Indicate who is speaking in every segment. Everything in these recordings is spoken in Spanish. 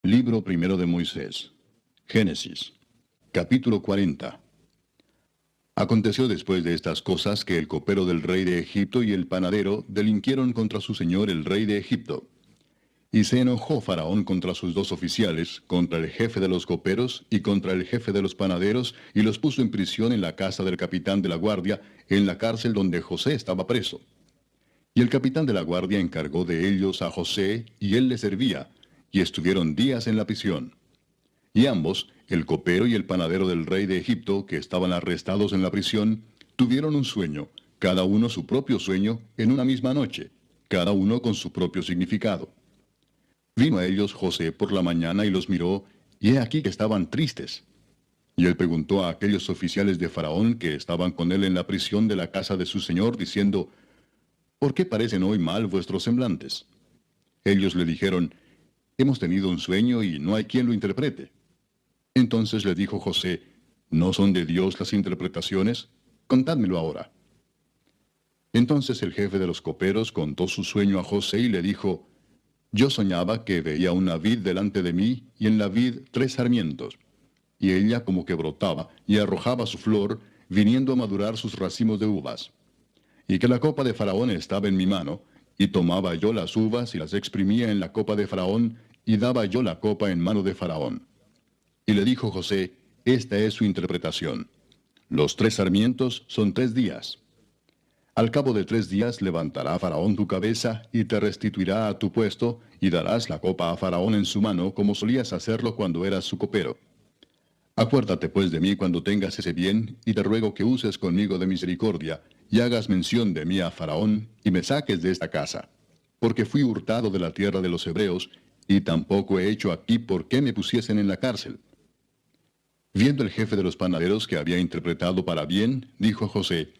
Speaker 1: Libro primero de Moisés. Génesis. Capítulo 40. Aconteció después de estas cosas que el copero del rey de Egipto y el panadero delinquieron contra su señor el rey de Egipto. Y se enojó Faraón contra sus dos oficiales, contra el jefe de los coperos y contra el jefe de los panaderos, y los puso en prisión en la casa del capitán de la guardia, en la cárcel donde José estaba preso. Y el capitán de la guardia encargó de ellos a José, y él le servía, y estuvieron días en la prisión. Y ambos, el copero y el panadero del rey de Egipto, que estaban arrestados en la prisión, tuvieron un sueño, cada uno su propio sueño, en una misma noche, cada uno con su propio significado. Vino a ellos José por la mañana y los miró, y he aquí que estaban tristes. Y él preguntó a aquellos oficiales de Faraón que estaban con él en la prisión de la casa de su señor, diciendo, ¿por qué parecen hoy mal vuestros semblantes? Ellos le dijeron, hemos tenido un sueño y no hay quien lo interprete. Entonces le dijo José, ¿no son de Dios las interpretaciones? Contádmelo ahora. Entonces el jefe de los coperos contó su sueño a José y le dijo, yo soñaba que veía una vid delante de mí y en la vid 3 sarmientos, y ella como que brotaba y arrojaba su flor, viniendo a madurar sus racimos de uvas. Y que la copa de Faraón estaba en mi mano, y tomaba yo las uvas y las exprimía en la copa de Faraón, y daba yo la copa en mano de Faraón. Y le dijo José, esta es su interpretación. Los 3 sarmientos son 3 días. Al cabo de 3 días levantará Faraón tu cabeza, y te restituirá a tu puesto, y darás la copa a Faraón en su mano, como solías hacerlo cuando eras su copero. Acuérdate pues de mí cuando tengas ese bien, y te ruego que uses conmigo de misericordia, y hagas mención de mí a Faraón, y me saques de esta casa. Porque fui hurtado de la tierra de los hebreos, y tampoco he hecho aquí por qué me pusiesen en la cárcel. Viendo el jefe de los panaderos que había interpretado para bien, dijo José,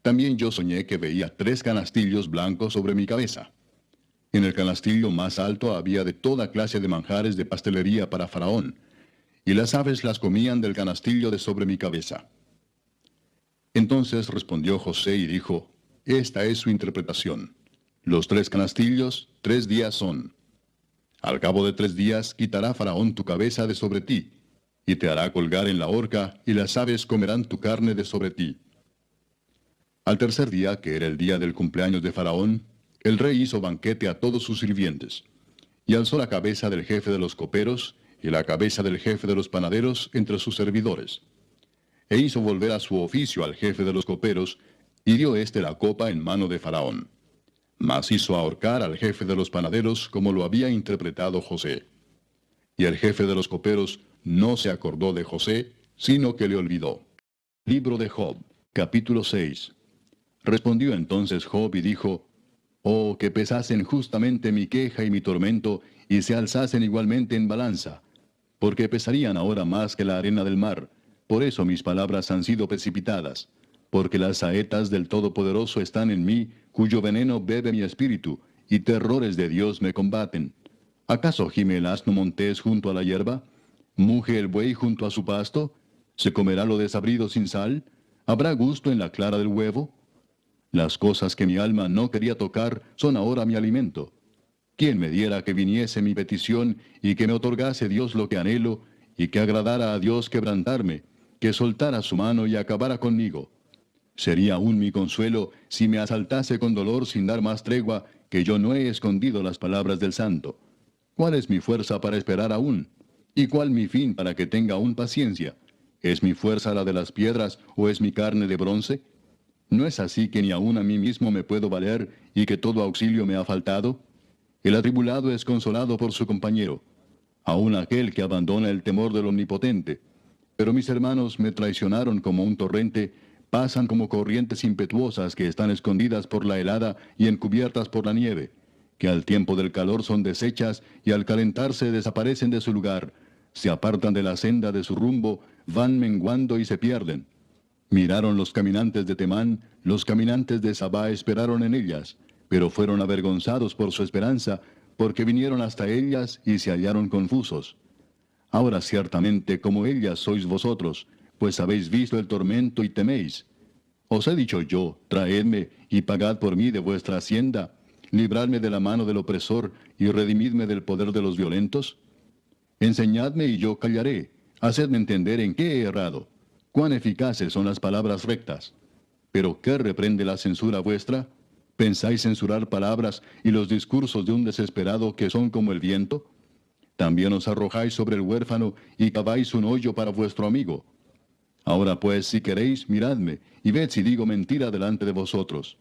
Speaker 1: también yo soñé que veía 3 canastillos blancos sobre mi cabeza. En el canastillo más alto había de toda clase de manjares de pastelería para Faraón, y las aves las comían del canastillo de sobre mi cabeza. Entonces respondió José y dijo, esta es su interpretación. Los 3 canastillos, 3 días son. Al cabo de 3 días quitará Faraón tu cabeza de sobre ti, y te hará colgar en la horca, y las aves comerán tu carne de sobre ti. Al tercer día, que era el día del cumpleaños de Faraón, el rey hizo banquete a todos sus sirvientes, y alzó la cabeza del jefe de los coperos, y la cabeza del jefe de los panaderos entre sus servidores. E hizo volver a su oficio al jefe de los coperos, y dio éste la copa en mano de Faraón. Mas hizo ahorcar al jefe de los panaderos como lo había interpretado José. Y el jefe de los coperos no se acordó de José, sino que le olvidó. Libro de Job, capítulo 6. Respondió entonces Job y dijo, oh, que pesasen justamente mi queja y mi tormento, y se alzasen igualmente en balanza, porque pesarían ahora más que la arena del mar. Por eso mis palabras han sido precipitadas, porque las saetas del Todopoderoso están en mí, cuyo veneno bebe mi espíritu, y terrores de Dios me combaten. ¿Acaso gime el asno montés junto a la hierba? ¿Muge el buey junto a su pasto? ¿Se comerá lo desabrido sin sal? ¿Habrá gusto en la clara del huevo? Las cosas que mi alma no quería tocar son ahora mi alimento. ¿Quién me diera que viniese mi petición y que me otorgase Dios lo que anhelo, y que agradara a Dios quebrantarme, que soltara su mano y acabara conmigo? Sería aún mi consuelo si me asaltase con dolor sin dar más tregua, que yo no he escondido las palabras del santo. ¿Cuál es mi fuerza para esperar aún? ¿Y cuál mi fin para que tenga aún paciencia? ¿Es mi fuerza la de las piedras o es mi carne de bronce? ¿No es así que ni aún a mí mismo me puedo valer y que todo auxilio me ha faltado? El atribulado es consolado por su compañero, aun aquel que abandona el temor del Omnipotente. Pero mis hermanos me traicionaron como un torrente, pasan como corrientes impetuosas que están escondidas por la helada y encubiertas por la nieve, que al tiempo del calor son deshechas y al calentarse desaparecen de su lugar, se apartan de la senda de su rumbo, van menguando y se pierden. Miraron los caminantes de Temán, los caminantes de Sabá esperaron en ellas, pero fueron avergonzados por su esperanza, porque vinieron hasta ellas y se hallaron confusos. Ahora ciertamente como ellas sois vosotros, pues habéis visto el tormento y teméis. Os he dicho yo, traedme y pagad por mí de vuestra hacienda, libradme de la mano del opresor y redimidme del poder de los violentos. Enseñadme y yo callaré. Hacedme entender en qué he errado. Cuán eficaces son las palabras rectas. Pero ¿qué reprende la censura vuestra? ¿Pensáis censurar palabras y los discursos de un desesperado que son como el viento? También os arrojáis sobre el huérfano y caváis un hoyo para vuestro amigo. Ahora pues, si queréis, miradme, y ved si digo mentira delante de vosotros.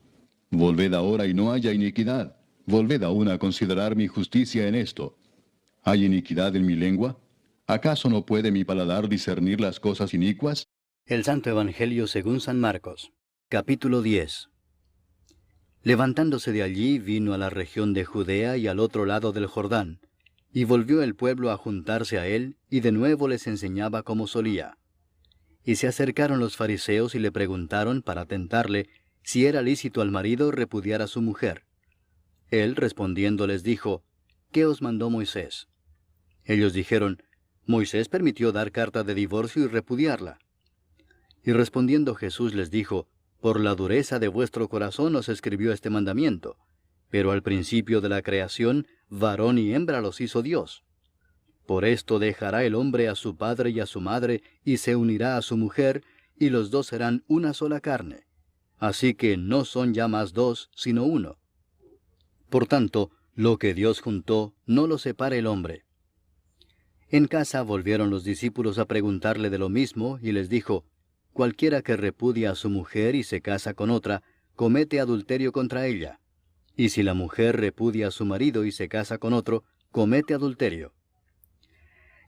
Speaker 1: Volved ahora y no haya iniquidad. Volved aún a considerar mi justicia en esto. ¿Hay iniquidad en mi lengua? ¿Acaso no puede mi paladar discernir las cosas inicuas?
Speaker 2: El Santo Evangelio según San Marcos, capítulo 10. Levantándose de allí, vino a la región de Judea y al otro lado del Jordán, y volvió el pueblo a juntarse a él, y de nuevo les enseñaba como solía. Y se acercaron los fariseos y le preguntaron para tentarle si era lícito al marido repudiar a su mujer. Él respondiendo les dijo, ¿qué os mandó Moisés? Ellos dijeron, Moisés permitió dar carta de divorcio y repudiarla. Y respondiendo Jesús les dijo, por la dureza de vuestro corazón os escribió este mandamiento, pero al principio de la creación, varón y hembra los hizo Dios. Por esto dejará el hombre a su padre y a su madre, y se unirá a su mujer, y los dos serán una sola carne. Así que no son ya más dos, sino uno. Por tanto, lo que Dios juntó, no lo separe el hombre. En casa volvieron los discípulos a preguntarle de lo mismo, y les dijo, cualquiera que repudia a su mujer y se casa con otra, comete adulterio contra ella. Y si la mujer repudia a su marido y se casa con otro, comete adulterio.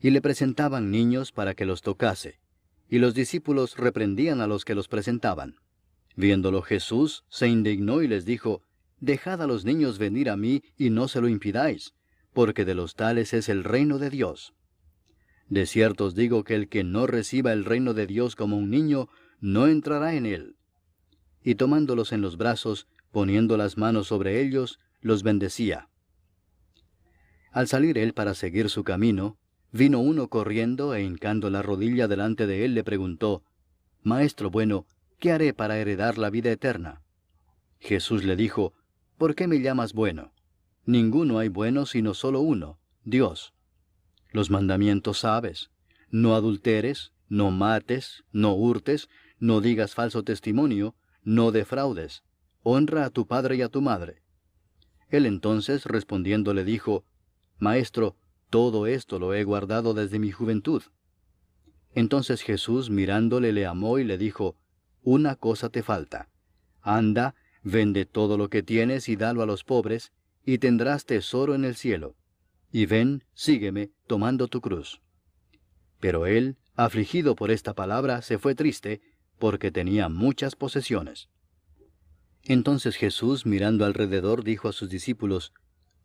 Speaker 2: Y le presentaban niños para que los tocase, y los discípulos reprendían a los que los presentaban. Viéndolo Jesús, se indignó y les dijo, dejad a los niños venir a mí y no se lo impidáis, porque de los tales es el reino de Dios. De cierto os digo que el que no reciba el reino de Dios como un niño, no entrará en él. Y tomándolos en los brazos, poniendo las manos sobre ellos, los bendecía. Al salir él para seguir su camino, vino uno corriendo e hincando la rodilla delante de él le preguntó, Maestro bueno, ¿qué haré para heredar la vida eterna? Jesús le dijo, ¿por qué me llamas bueno? Ninguno hay bueno sino solo uno, Dios. Los mandamientos sabes, no adulteres, no mates, no hurtes, no digas falso testimonio, no defraudes, honra a tu padre y a tu madre. Él entonces respondiendo le dijo, Maestro, todo esto lo he guardado desde mi juventud. Entonces Jesús mirándole le amó y le dijo, una cosa te falta. Anda, vende todo lo que tienes y dalo a los pobres, y tendrás tesoro en el cielo. Y ven, sígueme, tomando tu cruz. Pero él, afligido por esta palabra, se fue triste, porque tenía muchas posesiones. Entonces Jesús, mirando alrededor, dijo a sus discípulos,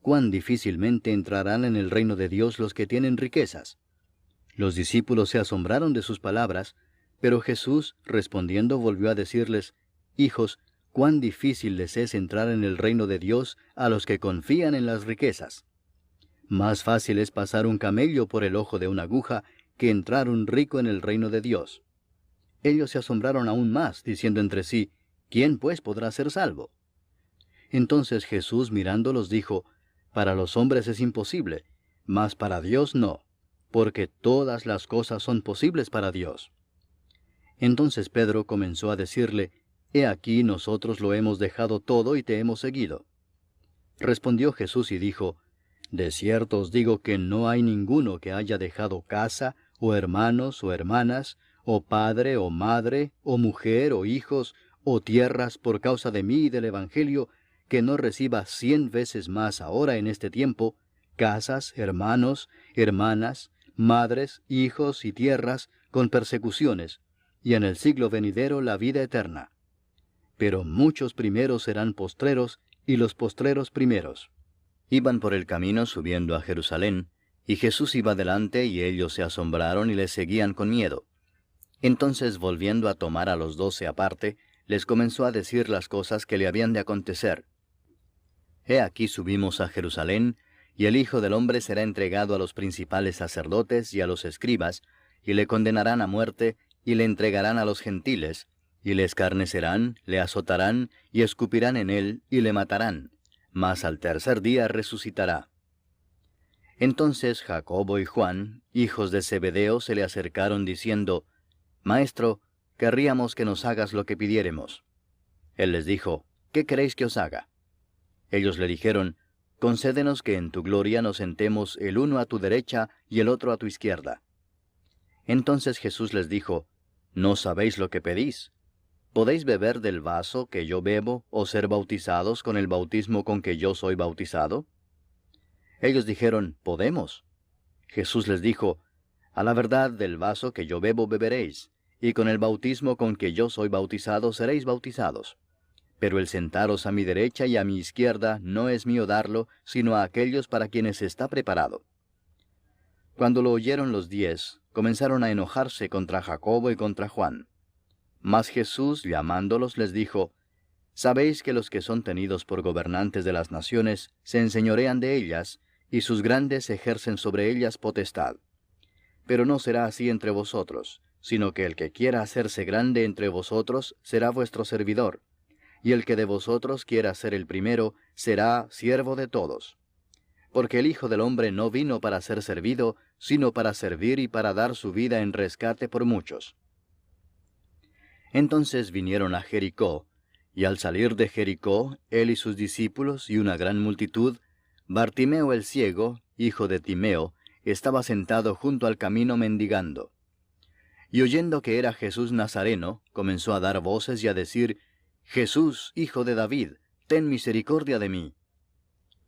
Speaker 2: cuán difícilmente entrarán en el reino de Dios los que tienen riquezas. Los discípulos se asombraron de sus palabras, pero Jesús, respondiendo, volvió a decirles, hijos, cuán difícil les es entrar en el reino de Dios a los que confían en las riquezas. Más fácil es pasar un camello por el ojo de una aguja que entrar un rico en el reino de Dios. Ellos se asombraron aún más, diciendo entre sí, ¿quién pues podrá ser salvo? Entonces Jesús mirándolos dijo, para los hombres es imposible, mas para Dios no, porque todas las cosas son posibles para Dios. Entonces Pedro comenzó a decirle, He aquí nosotros lo hemos dejado todo y te hemos seguido. Respondió Jesús y dijo, de cierto os digo que no hay ninguno que haya dejado casa, o hermanos, o hermanas, o padre, o madre, o mujer, o hijos, o tierras por causa de mí y del Evangelio, que no reciba 100 veces más ahora en este tiempo, casas, hermanos, hermanas, madres, hijos y tierras, con persecuciones, y en el siglo venidero la vida eterna. Pero muchos primeros serán postreros, y los postreros primeros. Iban por el camino subiendo a Jerusalén, y Jesús iba delante, y ellos se asombraron y le seguían con miedo. Entonces, volviendo a tomar a los 12 aparte, les comenzó a decir las cosas que le habían de acontecer. He aquí subimos a Jerusalén, y el Hijo del Hombre será entregado a los principales sacerdotes y a los escribas, y le condenarán a muerte, y le entregarán a los gentiles, y le escarnecerán, le azotarán, y escupirán en él, y le matarán, mas al tercer día resucitará. Entonces Jacobo y Juan, hijos de Zebedeo, se le acercaron diciendo, Maestro, querríamos que nos hagas lo que pidiéremos. Él les dijo, ¿qué queréis que os haga? Ellos le dijeron, Concédenos que en tu gloria nos sentemos el uno a tu derecha y el otro a tu izquierda. Entonces Jesús les dijo, ¿no sabéis lo que pedís? ¿Podéis beber del vaso que yo bebo o ser bautizados con el bautismo con que yo soy bautizado? Ellos dijeron, Podemos. Jesús les dijo, A la verdad del vaso que yo bebo beberéis, y con el bautismo con que yo soy bautizado seréis bautizados. Pero el sentaros a mi derecha y a mi izquierda no es mío darlo, sino a aquellos para quienes está preparado. Cuando lo oyeron los 10, comenzaron a enojarse contra Jacobo y contra Juan. Mas Jesús, llamándolos, les dijo, Sabéis que los que son tenidos por gobernantes de las naciones se enseñorean de ellas, y sus grandes ejercen sobre ellas potestad. Pero no será así entre vosotros, sino que el que quiera hacerse grande entre vosotros será vuestro servidor, y el que de vosotros quiera ser el primero será siervo de todos. Porque el Hijo del Hombre no vino para ser servido, sino para servir y para dar su vida en rescate por muchos. Entonces vinieron a Jericó, y al salir de Jericó, él y sus discípulos y una gran multitud, Bartimeo el ciego, hijo de Timeo, estaba sentado junto al camino mendigando. Y oyendo que era Jesús Nazareno, comenzó a dar voces y a decir, Jesús, hijo de David, ten misericordia de mí.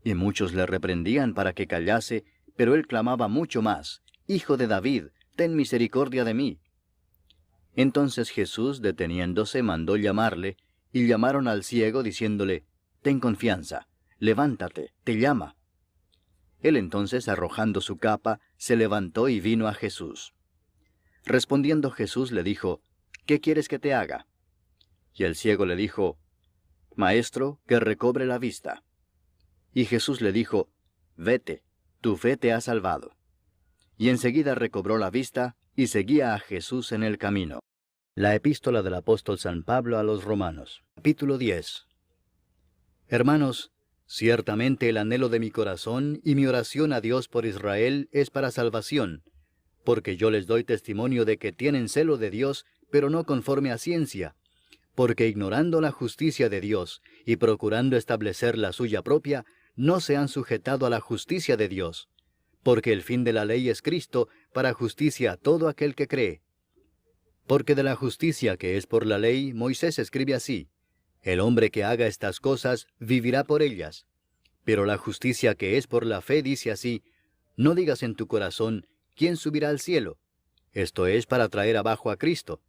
Speaker 2: Y muchos le reprendían para que callase, pero él clamaba mucho más, Hijo de David, ten misericordia de mí. Entonces Jesús, deteniéndose, mandó llamarle, y llamaron al ciego, diciéndole, Ten confianza, levántate, te llama. Él entonces, arrojando su capa, se levantó y vino a Jesús. Respondiendo Jesús le dijo, ¿qué quieres que te haga? Y el ciego le dijo, Maestro, que recobre la vista. Y Jesús le dijo, Vete, tu fe te ha salvado. Y enseguida recobró la vista, y seguía a Jesús en el camino. La epístola del apóstol San Pablo a los Romanos, capítulo 10. Hermanos, ciertamente el anhelo de mi corazón y mi oración a Dios por Israel es para salvación, porque yo les doy testimonio de que tienen celo de Dios, pero no conforme a ciencia, porque ignorando la justicia de Dios y procurando establecer la suya propia, no se han sujetado a la justicia de Dios, porque el fin de la ley es Cristo para justicia a todo aquel que cree. Porque de la justicia que es por la ley, Moisés escribe así, el hombre que haga estas cosas vivirá por ellas. Pero la justicia que es por la fe dice así, no digas en tu corazón, ¿quién subirá al cielo? Esto es para traer abajo a Cristo.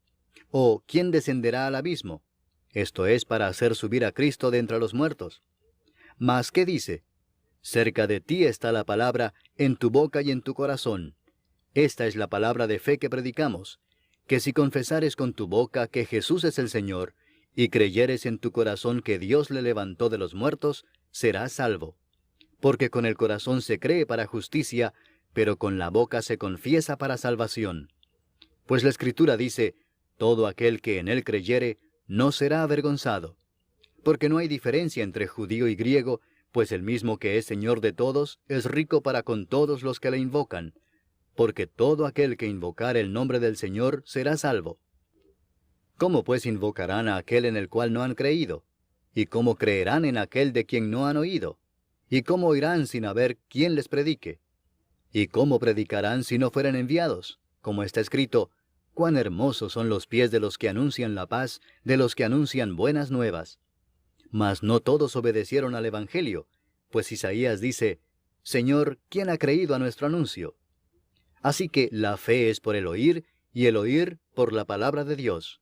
Speaker 2: O ¿quién descenderá al abismo? Esto es para hacer subir a Cristo de entre los muertos. Mas, ¿qué dice? Cerca de ti está la palabra, en tu boca y en tu corazón. Esta es la palabra de fe que predicamos, que si confesares con tu boca que Jesús es el Señor, y creyeres en tu corazón que Dios le levantó de los muertos, serás salvo. Porque con el corazón se cree para justicia, pero con la boca se confiesa para salvación. Pues la Escritura dice, todo aquel que en él creyere, no será avergonzado. Porque no hay diferencia entre judío y griego, pues el mismo que es Señor de todos, es rico para con todos los que le invocan. Porque todo aquel que invocare el nombre del Señor será salvo. ¿Cómo pues invocarán a aquel en el cual no han creído? ¿Y cómo creerán en aquel de quien no han oído? ¿Y cómo oirán sin haber quien les predique? ¿Y cómo predicarán si no fueren enviados? Como está escrito, cuán hermosos son los pies de los que anuncian la paz, de los que anuncian buenas nuevas. Mas no todos obedecieron al Evangelio, pues Isaías dice, Señor, ¿quién ha creído a nuestro anuncio? Así que la fe es por el oír, y el oír por la palabra de Dios.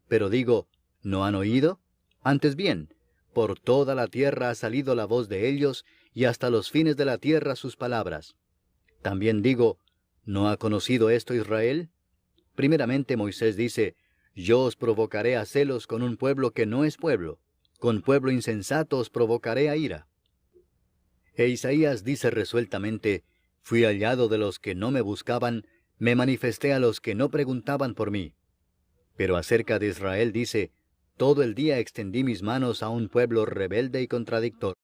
Speaker 2: Pero digo, ¿no han oído? Antes bien, por toda la tierra ha salido la voz de ellos, y hasta los fines de la tierra sus palabras. También digo, ¿no ha conocido esto Israel? Primeramente Moisés dice, yo os provocaré a celos con un pueblo que no es pueblo, con pueblo insensato os provocaré a ira. E Isaías dice resueltamente, fui hallado de los que no me buscaban, me manifesté a los que no preguntaban por mí. Pero acerca de Israel dice, todo el día extendí mis manos a un pueblo rebelde y contradictor.